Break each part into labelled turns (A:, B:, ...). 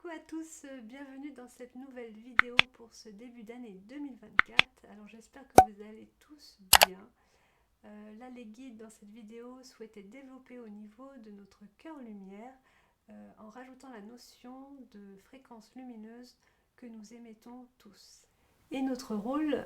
A: Coucou à tous, bienvenue dans cette nouvelle vidéo pour ce début d'année 2024. Alors j'espère que vous allez tous bien. Là les guides dans cette vidéo souhaitaient développer au niveau de notre cœur lumière en rajoutant la notion de fréquence lumineuse que nous émettons tous. Et notre rôle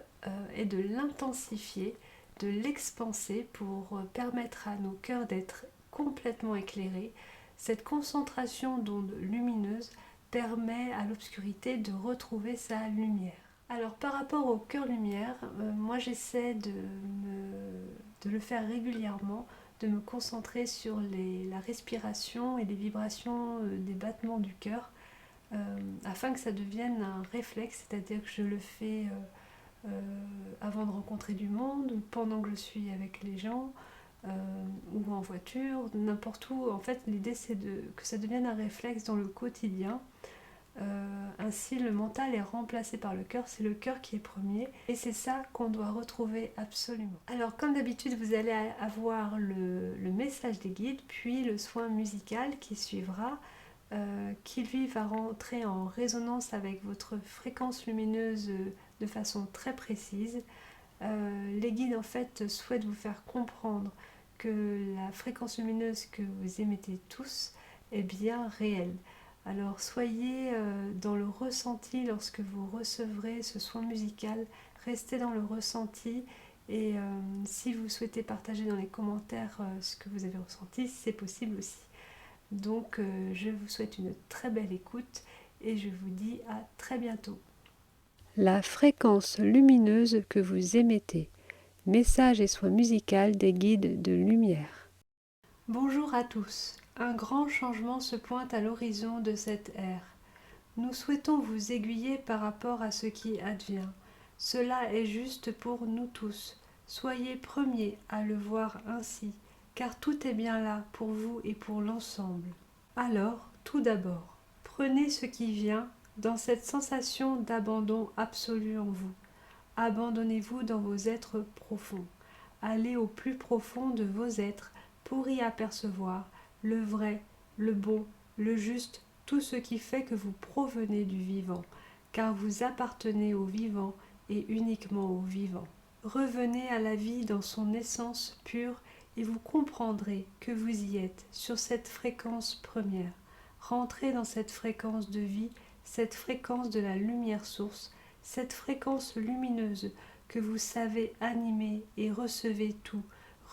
A: est de l'intensifier, de l'expanser pour permettre à nos cœurs d'être complètement éclairés. Cette concentration d'ondes lumineuses permet à l'obscurité de retrouver sa lumière. Alors par rapport au cœur lumière, moi j'essaie de le faire régulièrement, de me concentrer sur la respiration et les vibrations des battements du cœur afin que ça devienne un réflexe, c'est-à-dire que je le fais avant de rencontrer du monde, pendant que je suis avec les gens, ou en voiture, n'importe où. En fait, l'idée c'est que ça devienne un réflexe dans le quotidien. Ainsi, le mental est remplacé par le cœur, c'est le cœur qui est premier, et c'est ça qu'on doit retrouver absolument. Alors, comme d'habitude, vous allez avoir le message des guides, puis le soin musical qui suivra, qui lui va rentrer en résonance avec votre fréquence lumineuse de façon très précise. Les guides en fait souhaitent vous faire comprendre que la fréquence lumineuse que vous émettez tous est bien réelle. Alors soyez dans le ressenti lorsque vous recevrez ce soin musical, restez dans le ressenti et si vous souhaitez partager dans les commentaires ce que vous avez ressenti, c'est possible aussi. Donc je vous souhaite une très belle écoute et je vous dis à très bientôt. La fréquence lumineuse que vous émettez. Message et soin musical des guides de lumière. Bonjour à tous. Un grand changement se pointe à l'horizon de cette ère. Nous souhaitons vous aiguiller par rapport à ce qui advient. Cela est juste pour nous tous. Soyez premiers à le voir ainsi, car tout est bien là pour vous et pour l'ensemble. Alors, tout d'abord, prenez ce qui vient dans cette sensation d'abandon absolu en vous. Abandonnez-vous dans vos êtres profonds. Allez au plus profond de vos êtres pour y apercevoir le vrai, le bon, le juste, tout ce qui fait que vous provenez du vivant, car vous appartenez au vivant et uniquement au vivant. Revenez à la vie dans son essence pure et vous comprendrez que vous y êtes sur cette fréquence première. Rentrez dans cette fréquence de vie, cette fréquence de la lumière source, cette fréquence lumineuse que vous savez animer et recevez tout.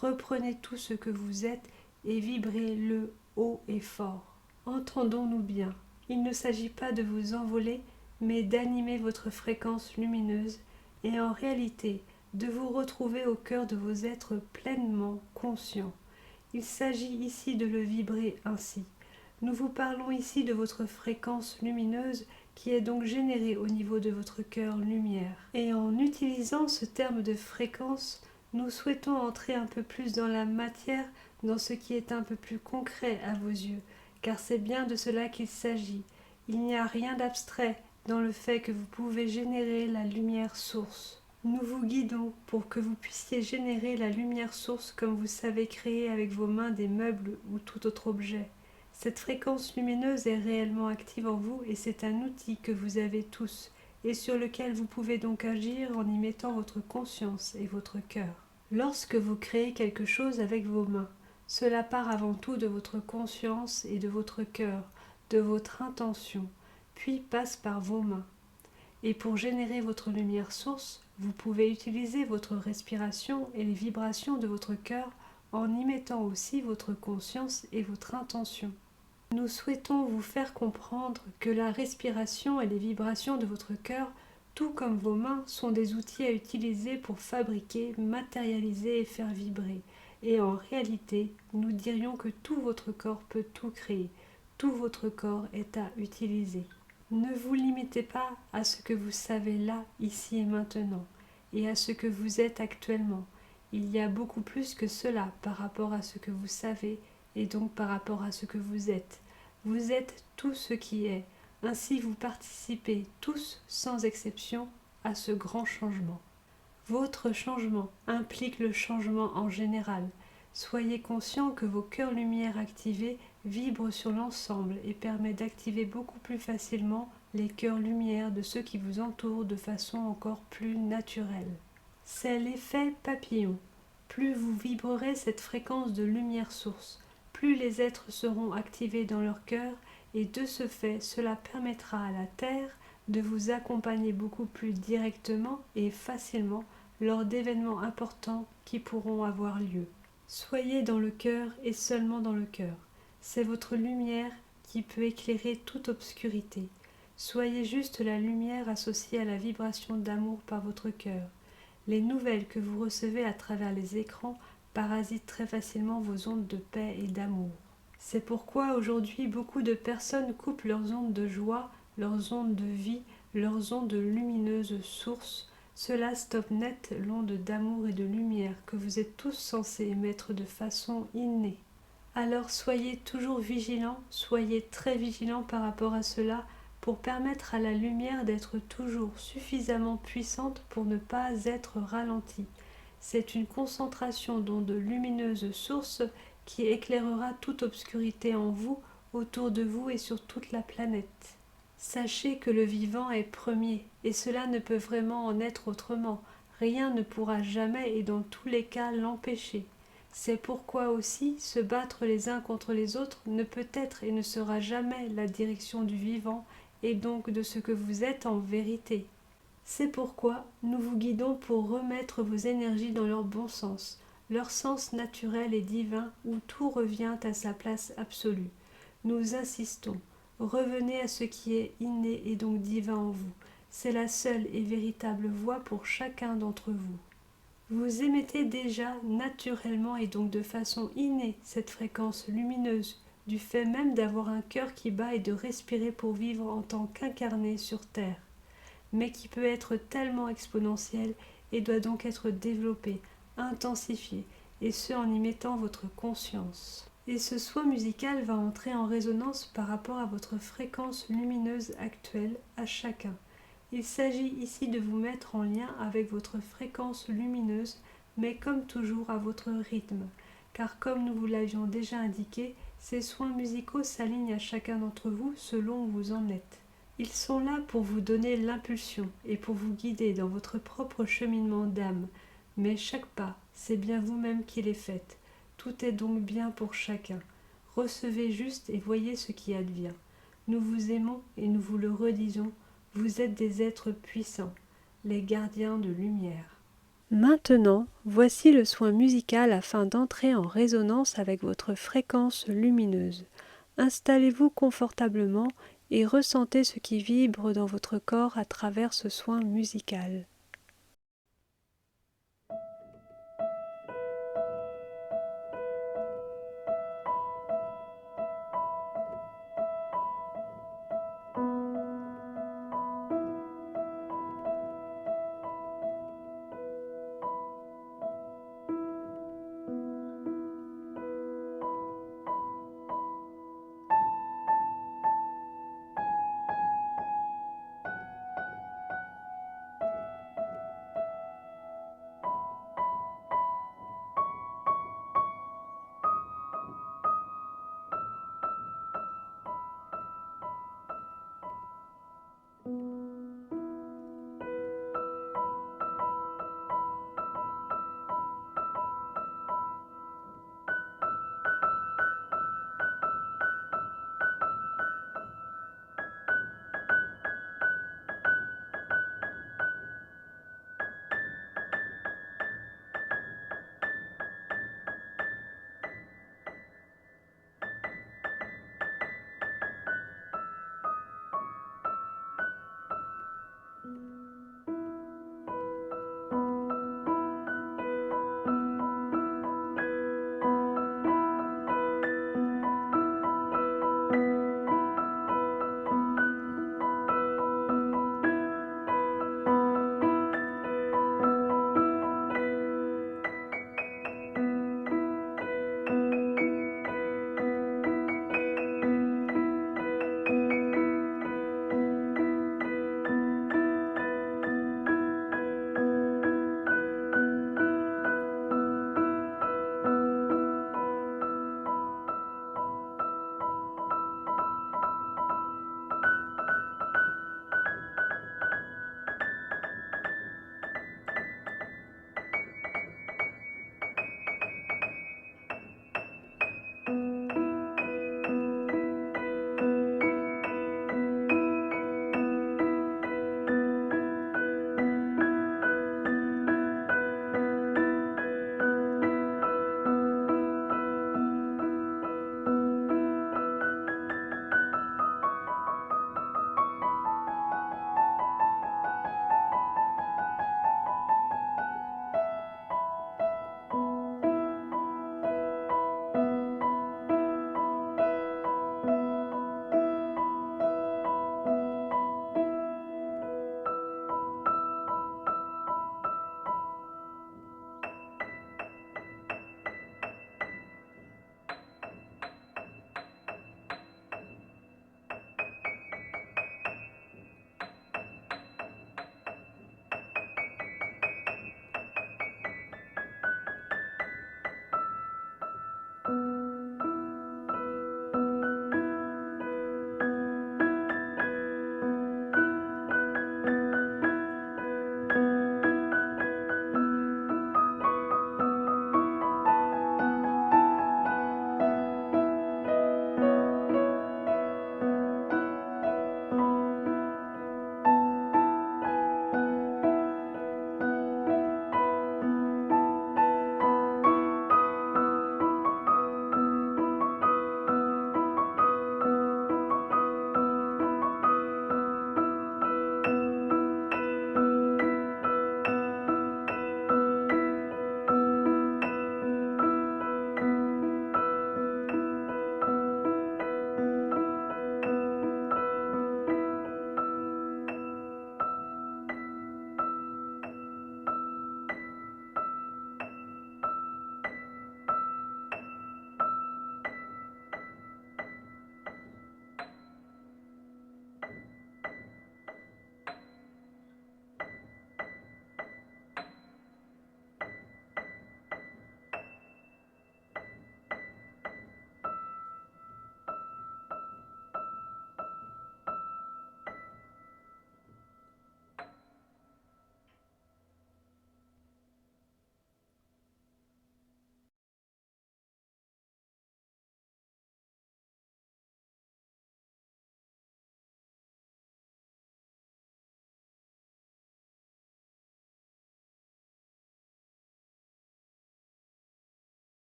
A: Reprenez tout ce que vous êtes et vibrez-le haut et fort. Entendons-nous bien, il ne s'agit pas de vous envoler, mais d'animer votre fréquence lumineuse et en réalité de vous retrouver au cœur de vos êtres pleinement conscients. Il s'agit ici de le vibrer ainsi. Nous vous parlons ici de votre fréquence lumineuse qui est donc générée au niveau de votre cœur lumière. Et en utilisant ce terme de fréquence, nous souhaitons entrer un peu plus dans la matière, dans ce qui est un peu plus concret à vos yeux, car c'est bien de cela qu'il s'agit. Il n'y a rien d'abstrait dans le fait que vous pouvez générer la lumière source. Nous vous guidons pour que vous puissiez générer la lumière source comme vous savez créer avec vos mains des meubles ou tout autre objet. Cette fréquence lumineuse est réellement active en vous et c'est un outil que vous avez tous et sur lequel vous pouvez donc agir en y mettant votre conscience et votre cœur. Lorsque vous créez quelque chose avec vos mains, cela part avant tout de votre conscience et de votre cœur, de votre intention, puis passe par vos mains. Et pour générer votre lumière source, vous pouvez utiliser votre respiration et les vibrations de votre cœur en y mettant aussi votre conscience et votre intention. Nous souhaitons vous faire comprendre que la respiration et les vibrations de votre cœur, tout comme vos mains, sont des outils à utiliser pour fabriquer, matérialiser et faire vibrer. Et en réalité, nous dirions que tout votre corps peut tout créer. Tout votre corps est à utiliser. Ne vous limitez pas à ce que vous savez là, ici et maintenant, et à ce que vous êtes actuellement. Il y a beaucoup plus que cela par rapport à ce que vous savez et donc par rapport à ce que vous êtes. Vous êtes tout ce qui est, ainsi vous participez tous, sans exception, à ce grand changement. Votre changement implique le changement en général. Soyez conscient que vos cœurs lumière activés vibrent sur l'ensemble et permettent d'activer beaucoup plus facilement les cœurs lumière de ceux qui vous entourent de façon encore plus naturelle. C'est l'effet papillon. Plus vous vibrerez cette fréquence de lumière source, plus les êtres seront activés dans leur cœur et de ce fait, cela permettra à la Terre de vous accompagner beaucoup plus directement et facilement lors d'événements importants qui pourront avoir lieu. Soyez dans le cœur et seulement dans le cœur. C'est votre lumière qui peut éclairer toute obscurité. Soyez juste la lumière associée à la vibration d'amour par votre cœur. Les nouvelles que vous recevez à travers les écrans parasitent très facilement vos ondes de paix et d'amour. C'est pourquoi aujourd'hui beaucoup de personnes coupent leurs ondes de joie, leurs ondes de vie, leurs ondes lumineuses sources. Cela stoppe net l'onde d'amour et de lumière que vous êtes tous censés émettre de façon innée. Alors soyez toujours vigilants, soyez très vigilants par rapport à cela pour permettre à la lumière d'être toujours suffisamment puissante pour ne pas être ralentie. C'est une concentration d'ondes lumineuses sources qui éclairera toute obscurité en vous, autour de vous et sur toute la planète. Sachez que le vivant est premier, et cela ne peut vraiment en être autrement. Rien ne pourra jamais et dans tous les cas l'empêcher. C'est pourquoi aussi se battre les uns contre les autres ne peut être et ne sera jamais la direction du vivant et donc de ce que vous êtes en vérité. C'est pourquoi nous vous guidons pour remettre vos énergies dans leur bon sens, leur sens naturel et divin où tout revient à sa place absolue. Nous insistons, revenez à ce qui est inné et donc divin en vous. C'est la seule et véritable voie pour chacun d'entre vous. Vous émettez déjà naturellement et donc de façon innée cette fréquence lumineuse, du fait même d'avoir un cœur qui bat et de respirer pour vivre en tant qu'incarné sur Terre, mais qui peut être tellement exponentiel et doit donc être développé, intensifié, et ce en y mettant votre conscience. Et ce soin musical va entrer en résonance par rapport à votre fréquence lumineuse actuelle à chacun. Il s'agit ici de vous mettre en lien avec votre fréquence lumineuse, mais comme toujours à votre rythme, car comme nous vous l'avions déjà indiqué, ces soins musicaux s'alignent à chacun d'entre vous selon où vous en êtes. Ils sont là pour vous donner l'impulsion et pour vous guider dans votre propre cheminement d'âme, mais chaque pas, c'est bien vous-même qui les faites. Tout est donc bien pour chacun. Recevez juste et voyez ce qui advient. Nous vous aimons et nous vous le redisons, vous êtes des êtres puissants, les gardiens de lumière. Maintenant, voici le soin musical afin d'entrer en résonance avec votre fréquence lumineuse. Installez-vous confortablement et ressentez ce qui vibre dans votre corps à travers ce soin musical.